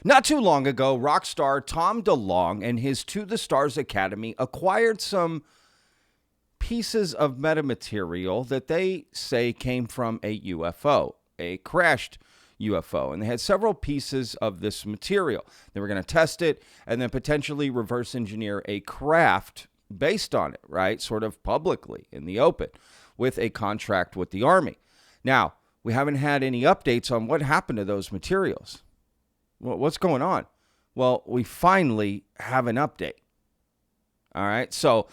Not too long ago, rock star Tom DeLonge and his To the Stars Academy acquired some pieces of metamaterial that they say came from a UFO, a crashed UFO. And they had several pieces of this material. They were going to test it and then potentially reverse engineer a craft based on it, right? Sort of publicly in the open with a contract with the Army. Now, we haven't had any updates on what happened to those materials. Well, what's going on? Well, we finally have an update. All right. So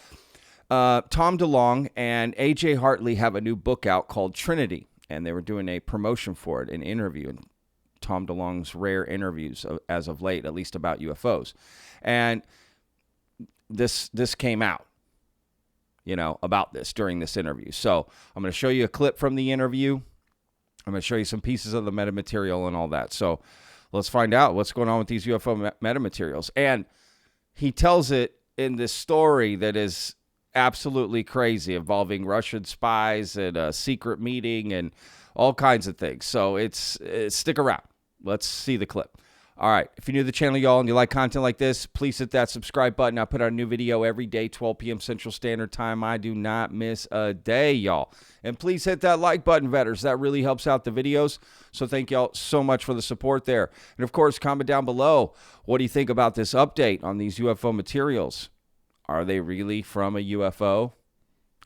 Tom DeLonge and AJ Hartley have a new book out called Trinity, and they were doing a promotion for it, an interview, and Tom DeLonge's rare interviews as of late, at least about UFOs. And this came out, about this during this interview. So I'm going to show you a clip from the interview. I'm going to show you some pieces of the metamaterial and all that. So let's find out what's going on with these UFO metamaterials. And he tells it in this story that is absolutely crazy, involving Russian spies and a secret meeting and all kinds of things. So it's stick around. Let's see the clip. All right. If you're new to the channel, y'all, and you like content like this, please hit that subscribe button. I put out a new video every day, 12 p.m. Central Standard Time. I do not miss a day, y'all. And please hit that like button, vetters. That really helps out the videos. So thank y'all so much for the support there. And, of course, comment down below. What do you think about this update on these UFO materials? Are they really from a UFO?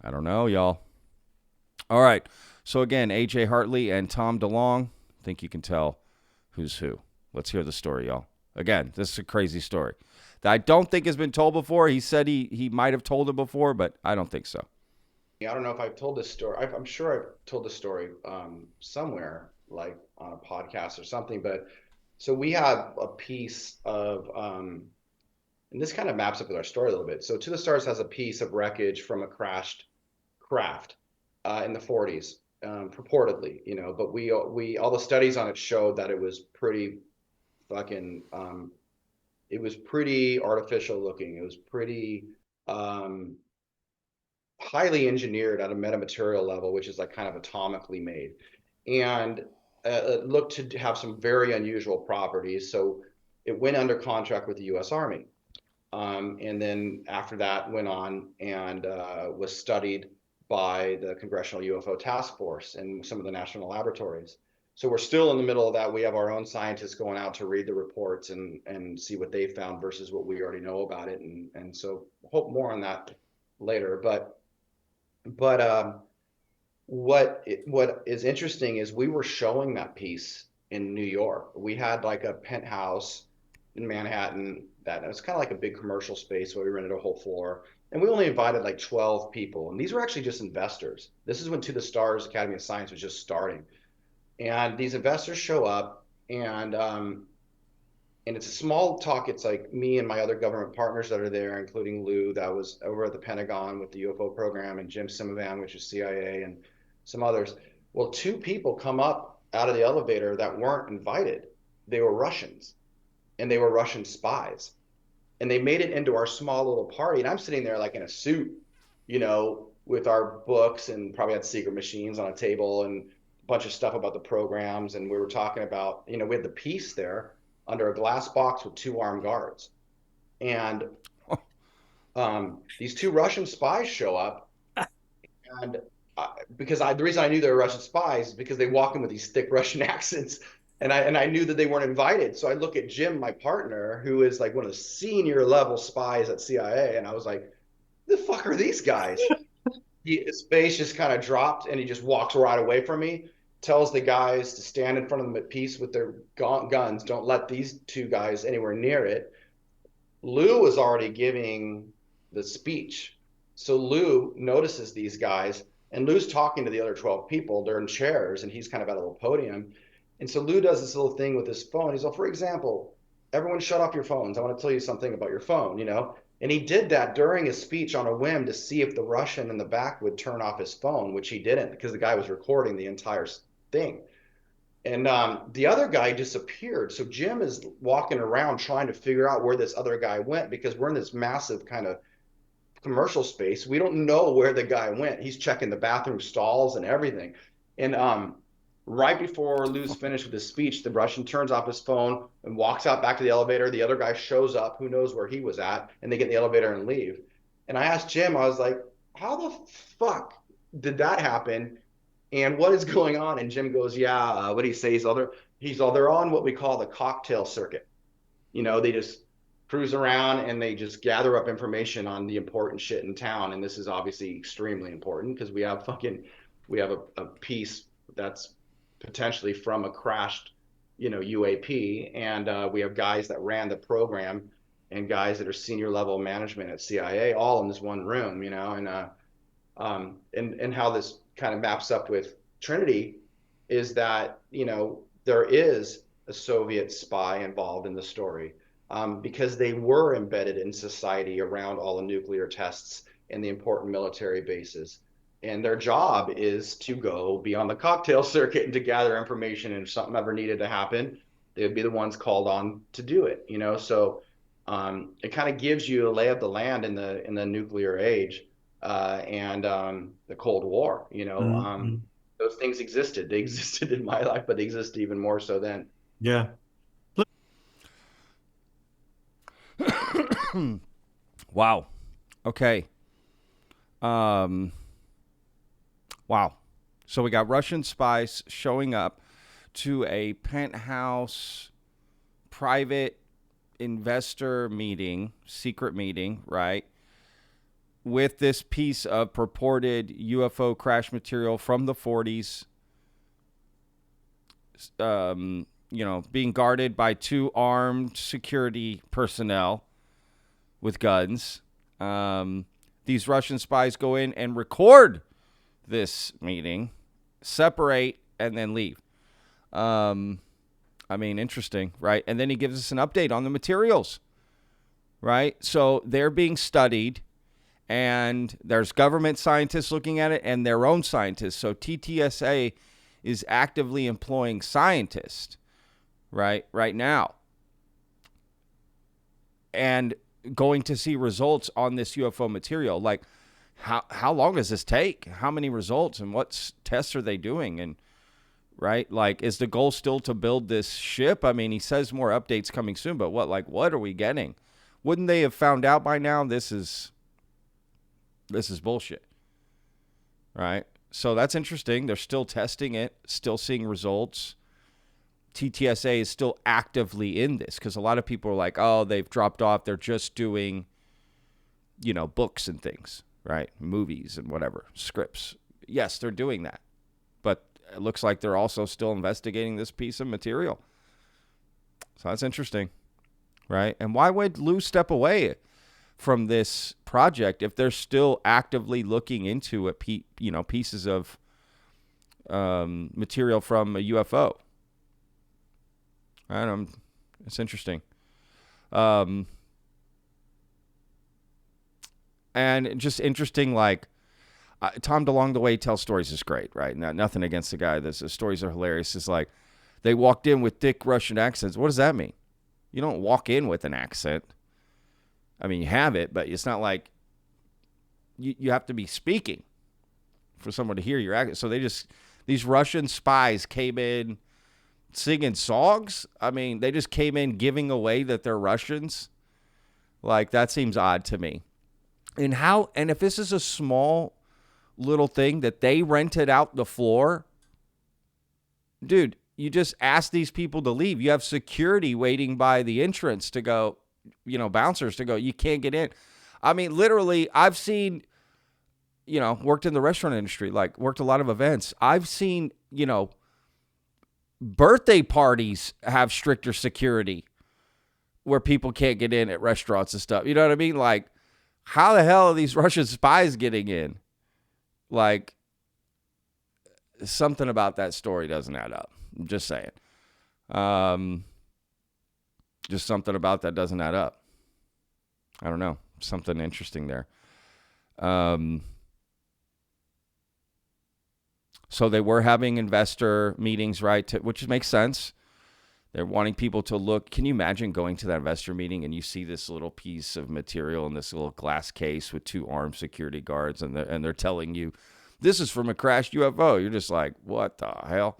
I don't know, y'all. All right. So, again, AJ Hartley and Tom DeLonge. I think you can tell who's who. Let's hear the story, y'all. Again, this is a crazy story that I don't think has been told before. He said he might have told it before, but I don't think so. Yeah, I don't know if I've told this story. I'm sure I've told this story somewhere, like on a podcast or something. But so we have a piece of, and this kind of maps up with our story a little bit. So To the Stars has a piece of wreckage from a crashed craft in the 40s, purportedly, But we all the studies on it showed that it was pretty fucking it was pretty artificial looking. It was pretty highly engineered at a metamaterial level, which is like kind of atomically made, and it looked to have some very unusual properties. So it went under contract with the U.S. Army, and then after that went on and was studied by the Congressional UFO Task Force and some of the national laboratories. So we're still in the middle of that. We have our own scientists going out to read the reports and see what they found versus what we already know about it. And so hope more on that later. But what is interesting is we were showing that piece in New York. We had like a penthouse in Manhattan that was kind of like a big commercial space where we rented a whole floor. And we only invited like 12 people. And these were actually just investors. This is when To the Stars Academy of Science was just starting. And these investors show up, and it's a small talk. It's like me and my other government partners that are there, including Lou, that was over at the Pentagon with the UFO program, and Jim Simovan, which is CIA, and some others. Well, two people come up out of the elevator that weren't invited. They were Russians, and they were Russian spies. And they made it into our small little party. And I'm sitting there like in a suit, with our books, and probably had secret machines on a table and bunch of stuff about the programs, and we were talking about, we had the piece there under a glass box with two armed guards, and these two Russian spies show up, and the reason I knew they were Russian spies is because they walk in with these thick Russian accents, and I knew that they weren't invited. So I look at Jim, my partner, who is like one of the senior level spies at CIA, and I was like, the fuck are these guys? His face just kind of dropped, and he just walks right away from me, tells the guys to stand in front of them at peace with their guns. Don't let these two guys anywhere near it. Lou was already giving the speech. So Lou notices these guys, and Lou's talking to the other 12 people. They're in chairs, and he's kind of at a little podium. And so Lou does this little thing with his phone. He's like, for example, everyone shut off your phones. I want to tell you something about your phone, And he did that during his speech on a whim to see if the Russian in the back would turn off his phone, which he didn't, because the guy was recording the entire thing. And the other guy disappeared. So Jim is walking around trying to figure out where this other guy went, because we're in this massive kind of commercial space. We don't know where the guy went. He's checking the bathroom stalls and everything. And Right before Lou's finished with his speech, the Russian turns off his phone and walks out back to the elevator. The other guy shows up, who knows where he was at, and they get in the elevator and leave. And I asked Jim, I was like, how the fuck did that happen? And what is going on? And Jim goes, yeah, what do you say? They're on what we call the cocktail circuit. They just cruise around and they just gather up information on the important shit in town. And this is obviously extremely important because we have a piece that's potentially from a crashed, UAP, and we have guys that ran the program and guys that are senior level management at CIA all in this one room, and how this kind of maps up with Trinity is that there is a Soviet spy involved in the story, because they were embedded in society around all the nuclear tests and the important military bases. And their job is to go be on the cocktail circuit and to gather information. And if something ever needed to happen, they would be the ones called on to do it. So it kind of gives you a lay of the land in the nuclear age, and the Cold War. Mm-hmm. Those things existed. They existed in my life, but they existed even more so then. Yeah. Wow. Okay. Wow. So we got Russian spies showing up to a penthouse private investor meeting, secret meeting, right? With this piece of purported UFO crash material from the 40s, being guarded by 2 armed security personnel with guns. These Russian spies go in and record this meeting, separate, and then leave. Interesting, right? And then he gives us an update on the materials, right? So they're being studied, and there's government scientists looking at it and their own scientists. So TTSA is actively employing scientists, right now, and going to see results on this UFO material. Like, how long does this take? How many results, and what tests are they doing? And right, like, is the goal still to build this ship? I mean, he says more updates coming soon, but what are we getting? Wouldn't they have found out by now? This is bullshit, right? So that's interesting. They're still testing it, still seeing results. TTSA is still actively in this because a lot of people are like, oh, they've dropped off. They're just doing, books and things, right? Movies and whatever, scripts. Yes, they're doing that. But it looks like they're also still investigating this piece of material. So that's interesting, right? And why would Lou step away from this project if they're still actively looking into it, pieces of material from a UFO? I don't know. It's interesting. And just interesting, like, Tom DeLonge, the way he tells stories is great, right? Nothing against the guy. The stories are hilarious. It's like they walked in with thick Russian accents. What does that mean? You don't walk in with an accent. I mean, you have it, but it's not like you have to be speaking for someone to hear your accent. So these Russian spies came in singing songs. I mean, they just came in giving away that they're Russians. Like, that seems odd to me. And if this is a small little thing that they rented out the floor, dude, you just ask these people to leave. You have security waiting by the entrance to go, bouncers to go, you can't get in. I mean, literally, I've seen, worked in the restaurant industry, like worked a lot of events. I've seen, birthday parties have stricter security where people can't get in at restaurants and stuff. You know what I mean? Like, how the hell are these Russian spies getting in? Like, something about that story doesn't add up. I'm just saying. Just something about that doesn't add up. I don't know. Something interesting there. So they were having investor meetings, right? Which makes sense. They're wanting people to look. Can you imagine going to that investor meeting and you see this little piece of material in this little glass case with 2 armed security guards, and they're telling you this is from a crashed UFO? You're just like, what the hell?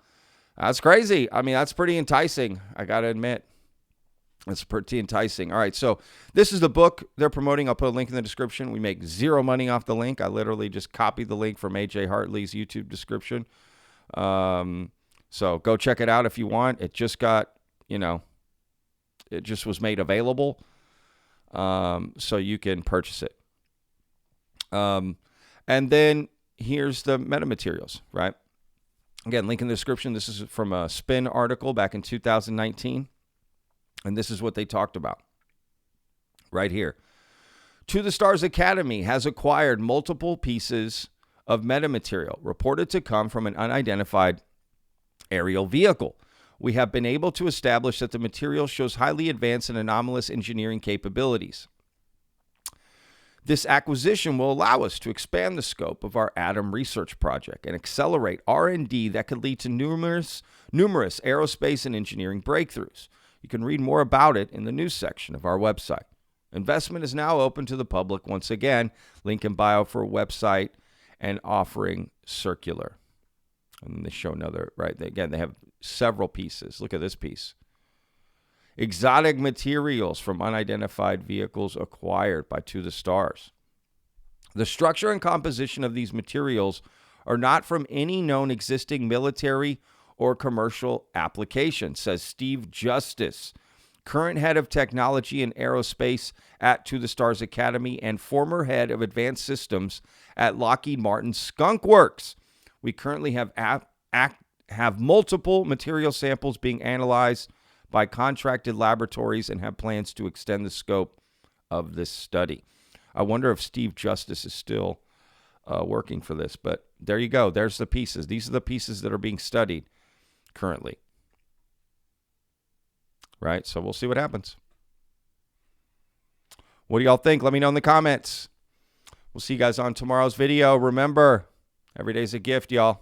That's crazy. I mean, that's pretty enticing. I got to admit. It's pretty enticing. All right, so this is the book they're promoting. I'll put a link in the description. We make zero money off the link. I literally just copied the link from AJ Hartley's YouTube description. So go check it out if you want. It just got, it just was made available, so you can purchase it. And then here's the metamaterials, right? Again, link in the description. This is from a Spin article back in 2019. And this is what they talked about right here. To the Stars Academy has acquired multiple pieces of metamaterial reported to come from an unidentified aerial vehicle. We have been able to establish that the material shows highly advanced and anomalous engineering capabilities. This acquisition will allow us to expand the scope of our atom research project and accelerate R&D that could lead to numerous aerospace and engineering breakthroughs. You can read more about it in the news section of our website. Investment is now open to the public once again. Link in bio for a website and offering circular. And they show another, right? Again, they have several pieces. Look at this piece. Exotic materials from unidentified vehicles acquired by To the Stars. The structure and composition of these materials are not from any known existing military or commercial application, says Steve Justice, current head of technology and aerospace at To the Stars Academy and former head of advanced systems at Lockheed Martin Skunk Works. We currently have multiple material samples being analyzed by contracted laboratories and have plans to extend the scope of this study. I wonder if Steve Justice is still working for this, but there you go. There's the pieces. These are the pieces that are being studied currently. Right? So we'll see what happens. What do y'all think? Let me know in the comments. We'll see you guys on tomorrow's video. Remember, every day's a gift, y'all.